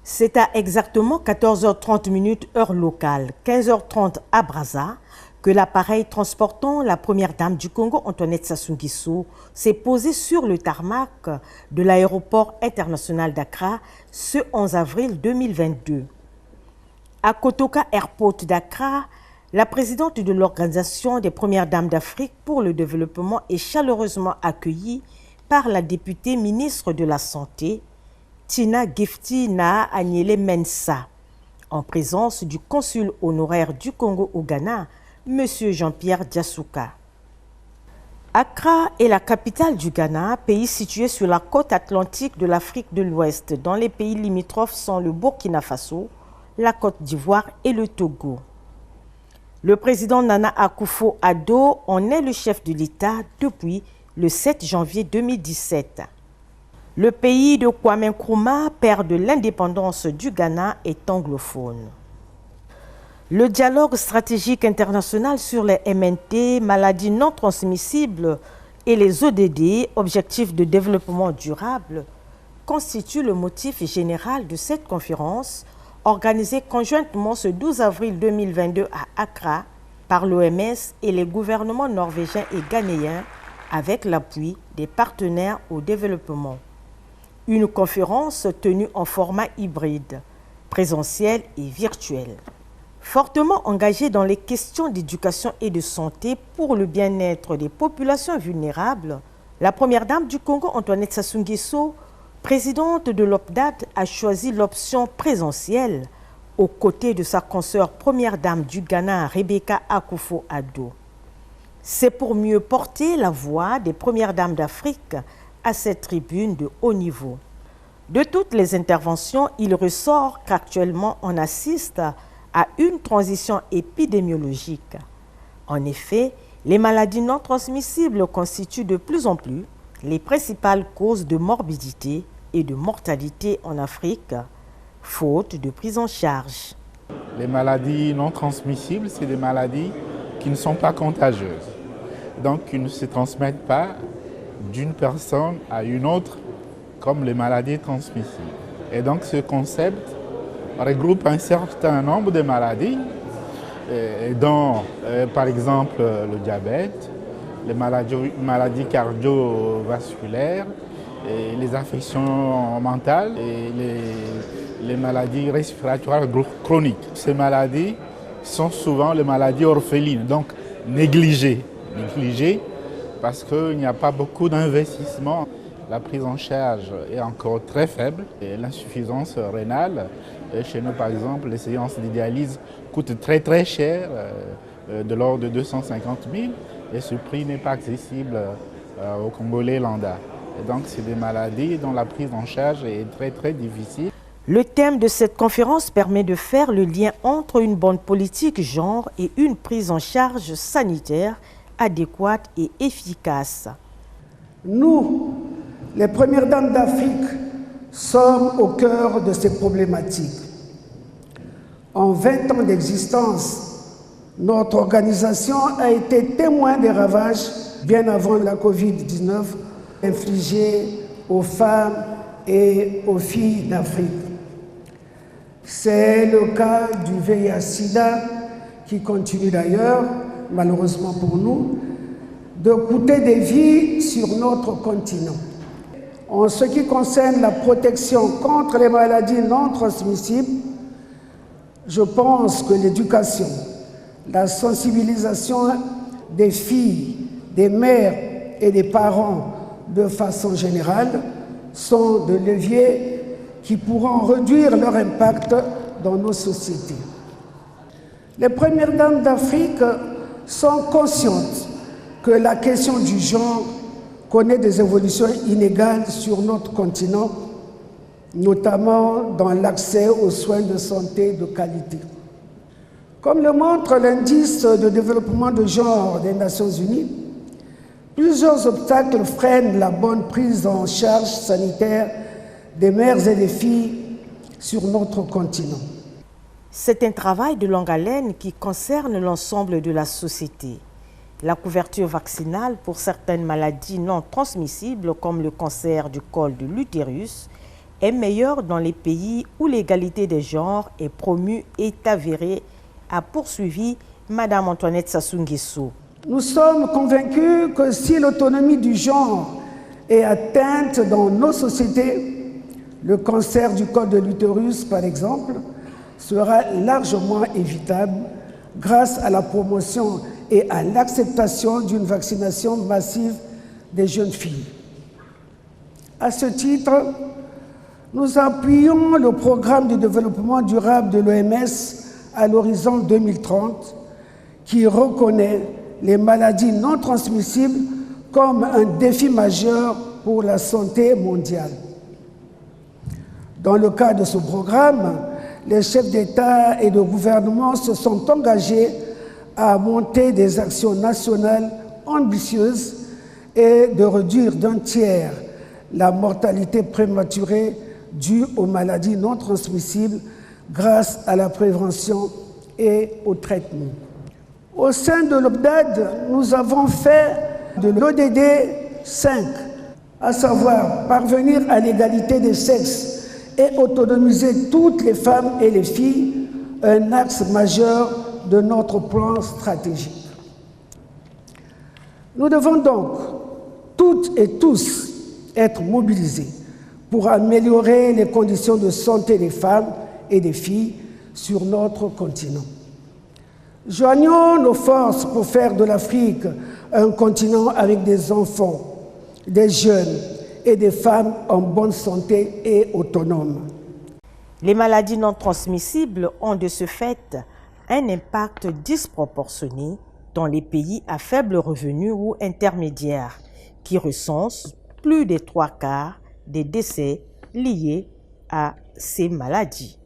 C'est à exactement 14h30 heure locale, 15h30 à Brazza, que l'appareil transportant la première dame du Congo, Antoinette Sassou Nguesso, s'est posé sur le tarmac de l'aéroport international d'Accra ce 11 avril 2022. À Kotoka Airport d'Accra, la présidente de l'Organisation des Premières Dames d'Afrique pour le développement est chaleureusement accueillie par la députée ministre de la Santé, Tina Gifty Naa Agnelé Mensa, en présence du consul honoraire du Congo au Ghana, M. Jean-Pierre Diasouka. Accra est la capitale du Ghana, pays situé sur la côte atlantique de l'Afrique de l'Ouest, dont les pays limitrophes sont le Burkina Faso, la Côte d'Ivoire et le Togo. Le président Nana Akufo-Addo en est le chef de l'État depuis le 7 janvier 2017. Le pays de Kwame Nkrumah, père de l'indépendance du Ghana, est anglophone. Le dialogue stratégique international sur les MNT, maladies non transmissibles, et les ODD, objectifs de développement durable, constitue le motif général de cette conférence organisée conjointement ce 12 avril 2022 à Accra par l'OMS et les gouvernements norvégiens et ghanéens avec l'appui des partenaires au développement. Une conférence tenue en format hybride, présentiel et virtuel. Fortement engagée dans les questions d'éducation et de santé pour le bien-être des populations vulnérables, la première dame du Congo, Antoinette Sassou Nguesso, présidente de l'OPDAD, a choisi l'option présentielle aux côtés de sa consoeur première dame du Ghana, Rebecca Akufo-Addo. C'est pour mieux porter la voix des premières dames d'Afrique à cette tribune de haut niveau. De toutes les interventions, il ressort qu'actuellement on assiste à une transition épidémiologique. En effet, les maladies non transmissibles constituent de plus en plus les principales causes de morbidité et de mortalité en Afrique, faute de prise en charge. Les maladies non transmissibles, c'est des maladies qui ne sont pas contagieuses, donc qui ne se transmettent pas d'une personne à une autre comme les maladies transmissibles. Et donc ce concept regroupe un certain nombre de maladies, dont par exemple le diabète, les maladies cardiovasculaires, et les affections mentales et les maladies respiratoires chroniques. Ces maladies sont souvent les maladies orphelines, donc négligées parce qu'il n'y a pas beaucoup d'investissement. La prise en charge est encore très faible et l'insuffisance rénale. Chez nous, par exemple, les séances de dialyse coûtent très cher, de l'ordre de 250 000, et ce prix n'est pas accessible aux Congolais lambda. Et donc, c'est des maladies dont la prise en charge est très difficile. Le thème de cette conférence permet de faire le lien entre une bonne politique genre et une prise en charge sanitaire adéquate et efficace. Nous, les premières dames d'Afrique, sommes au cœur de ces problématiques. En 20 ans d'existence, notre organisation a été témoin des ravages, bien avant la Covid-19, infligés aux femmes et aux filles d'Afrique. C'est le cas du VIH-Sida qui continue d'ailleurs, malheureusement pour nous, de coûter des vies sur notre continent. En ce qui concerne la protection contre les maladies non transmissibles, je pense que l'éducation, la sensibilisation des filles, des mères et des parents de façon générale sont des leviers qui pourront réduire leur impact dans nos sociétés. Les premières dames d'Afrique sont conscientes que la question du genre connaît des évolutions inégales sur notre continent, notamment dans l'accès aux soins de santé de qualité. Comme le montre l'indice de développement de genre des Nations Unies, plusieurs obstacles freinent la bonne prise en charge sanitaire des mères et des filles sur notre continent. C'est un travail de longue haleine qui concerne l'ensemble de la société. La couverture vaccinale pour certaines maladies non transmissibles comme le cancer du col de l'utérus est meilleure dans les pays où l'égalité des genres est promue et avérée, a poursuivi Mme Antoinette Sassou Nguesso. Nous sommes convaincus que si l'autonomie du genre est atteinte dans nos sociétés, le cancer du col de l'utérus, par exemple, sera largement évitable grâce à la promotion et à l'acceptation d'une vaccination massive des jeunes filles. À ce titre, nous appuyons le programme de développement durable de l'OMS à l'horizon 2030 qui reconnaît les maladies non transmissibles comme un défi majeur pour la santé mondiale. Dans le cadre de ce programme, les chefs d'État et de gouvernement se sont engagés à monter des actions nationales ambitieuses et de réduire d'un tiers la mortalité prématurée due aux maladies non transmissibles grâce à la prévention et au traitement. Au sein de l'OPDAD, nous avons fait de l'ODD 5, à savoir parvenir à l'égalité des sexes et autonomiser toutes les femmes et les filles, un axe majeur de notre plan stratégique. Nous devons donc, toutes et tous, être mobilisés pour améliorer les conditions de santé des femmes et des filles sur notre continent. Joignons nos forces pour faire de l'Afrique un continent avec des enfants, des jeunes et des femmes en bonne santé et autonomes. Les maladies non transmissibles ont de ce fait un impact disproportionné dans les pays à faible revenu ou intermédiaire, qui recensent plus des 3/4 des décès liés à ces maladies.